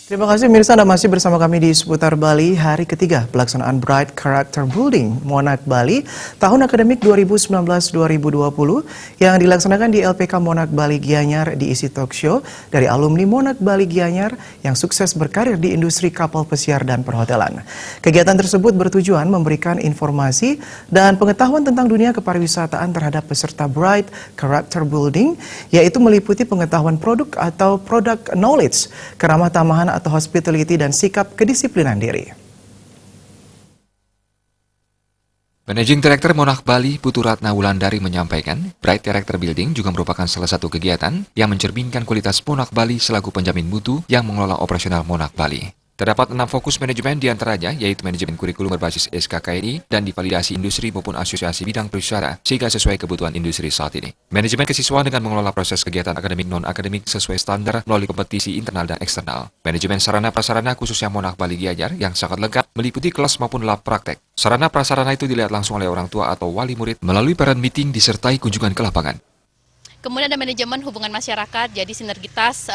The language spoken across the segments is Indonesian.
Terima kasih Mirsa, Anda masih bersama kami di Seputar Bali, hari ketiga pelaksanaan Bright Character Building Monak Bali tahun akademik 2019-2020 yang dilaksanakan di LPK Monak Bali Gianyar diisi talk show dari alumni Monak Bali Gianyar yang sukses berkarir di industri kapal pesiar dan perhotelan. Kegiatan tersebut bertujuan memberikan informasi dan pengetahuan tentang dunia kepariwisataan terhadap peserta Bright Character Building, yaitu meliputi pengetahuan produk atau product knowledge, keramah tamahan atau hospitality dan sikap kedisiplinan diri. Managing Director Monak Bali, Putu Ratna Wulandari menyampaikan, Bright Character Building juga merupakan salah satu kegiatan yang mencerminkan kualitas Monak Bali selaku penjamin mutu yang mengelola operasional Monak Bali. Terdapat 6 fokus manajemen diantaranya, yaitu manajemen kurikulum berbasis SKKNI dan divalidasi industri maupun asosiasi bidang pariwisata sehingga sesuai kebutuhan industri saat ini. Manajemen kesiswaan dengan mengelola proses kegiatan akademik non-akademik sesuai standar melalui kompetisi internal dan eksternal. Manajemen sarana prasarana khususnya Monak Bali Gianyar yang sangat lengkap meliputi kelas maupun lab praktek. Sarana prasarana itu dilihat langsung oleh orang tua atau wali murid melalui parent meeting disertai kunjungan ke lapangan. Kemudian ada manajemen hubungan masyarakat, jadi sinergitas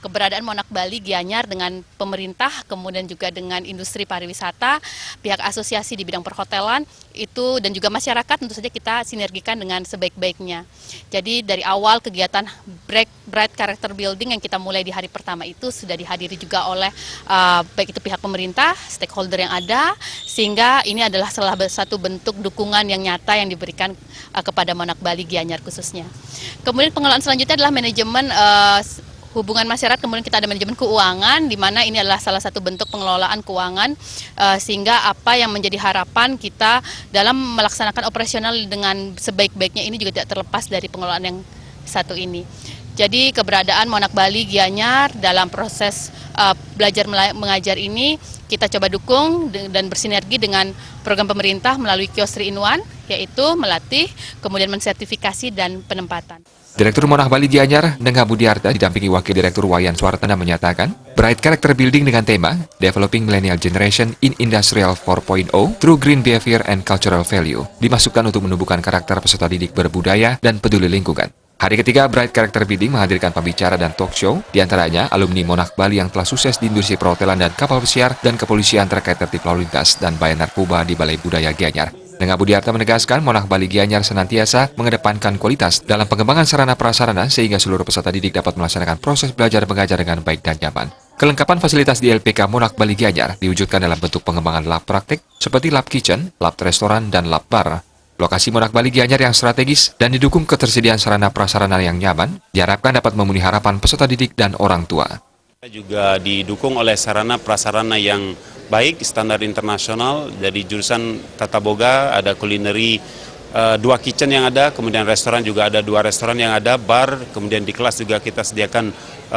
keberadaan Monak Bali Gianyar dengan pemerintah, kemudian juga dengan industri pariwisata, pihak asosiasi di bidang perhotelan, itu dan juga masyarakat tentu saja kita sinergikan dengan sebaik-baiknya. Jadi dari awal kegiatan Bright Character Building yang kita mulai di hari pertama itu sudah dihadiri juga oleh baik itu pihak pemerintah, stakeholder yang ada, sehingga ini adalah salah satu bentuk dukungan yang nyata yang diberikan kepada Monak Bali Gianyar khususnya. Kemudian pengelolaan selanjutnya adalah manajemen hubungan masyarakat, kemudian kita ada manajemen keuangan, di mana ini adalah salah satu bentuk pengelolaan keuangan, sehingga apa yang menjadi harapan kita dalam melaksanakan operasional dengan sebaik-baiknya ini juga tidak terlepas dari pengelolaan yang satu ini. Jadi keberadaan Monak Bali Gianyar dalam proses belajar mengajar ini kita coba dukung dan bersinergi dengan program pemerintah melalui Kios 3-in-1, yaitu melatih, kemudian mensertifikasi dan penempatan. Direktur Monak Bali Gianyar, Nengah Budiarta, didampingi Wakil Direktur Wayan Suartana menyatakan, Bright Character Building dengan tema Developing Millennial Generation in Industrial 4.0 Through Green Behavior and Cultural Value dimasukkan untuk menumbuhkan karakter peserta didik berbudaya dan peduli lingkungan. Hari ketiga, Bright Character Building menghadirkan pembicara dan talk show, diantaranya alumni Monak Bali yang telah sukses di industri perhotelan dan kapal pesiar dan kepolisian terkait tertib lalu lintas dan bahaya narkoba di Balai Budaya Gianyar. Nengah Budiarta menegaskan Monak Bali Gianyar senantiasa mengedepankan kualitas dalam pengembangan sarana prasarana sehingga seluruh peserta didik dapat melaksanakan proses belajar mengajar dengan baik dan nyaman. Kelengkapan fasilitas di LPK Monak Bali Gianyar diwujudkan dalam bentuk pengembangan lab praktik seperti lab kitchen, lab restoran, dan lab bar. Lokasi Monak Bali Gianyar yang strategis dan didukung ketersediaan sarana prasarana yang nyaman diharapkan dapat memenuhi harapan peserta didik dan orang tua. Juga didukung oleh sarana prasarana yang baik, standar internasional. Dari jurusan Tata Boga ada kulineri, 2 kitchen yang ada, kemudian restoran juga ada 2 restoran yang ada, bar, kemudian di kelas juga kita sediakan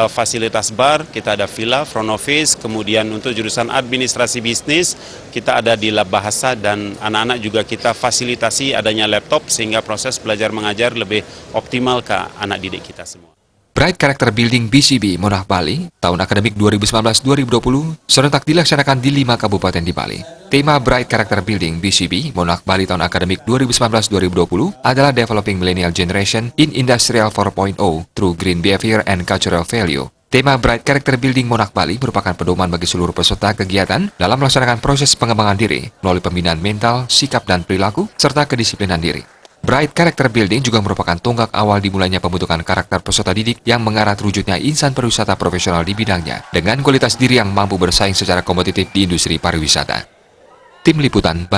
fasilitas bar, kita ada villa, front office, kemudian untuk jurusan administrasi bisnis kita ada di lab bahasa dan anak-anak juga kita fasilitasi adanya laptop sehingga proses belajar mengajar lebih optimal ke anak didik kita semua. Bright Character Building BCB Monak Bali tahun akademik 2019-2020 serentak dilaksanakan di 5 kabupaten di Bali. Tema Bright Character Building BCB Monak Bali tahun akademik 2019-2020 adalah Developing Millennial Generation in Industrial 4.0 Through Green Behavior and Cultural Value. Tema Bright Character Building Monak Bali merupakan pedoman bagi seluruh peserta kegiatan dalam melaksanakan proses pengembangan diri melalui pembinaan mental, sikap dan perilaku, serta kedisiplinan diri. Bright Character Building juga merupakan tonggak awal dimulainya pembentukan karakter peserta didik yang mengarah terwujudnya insan pariwisata profesional di bidangnya dengan kualitas diri yang mampu bersaing secara kompetitif di industri pariwisata. Tim Liputan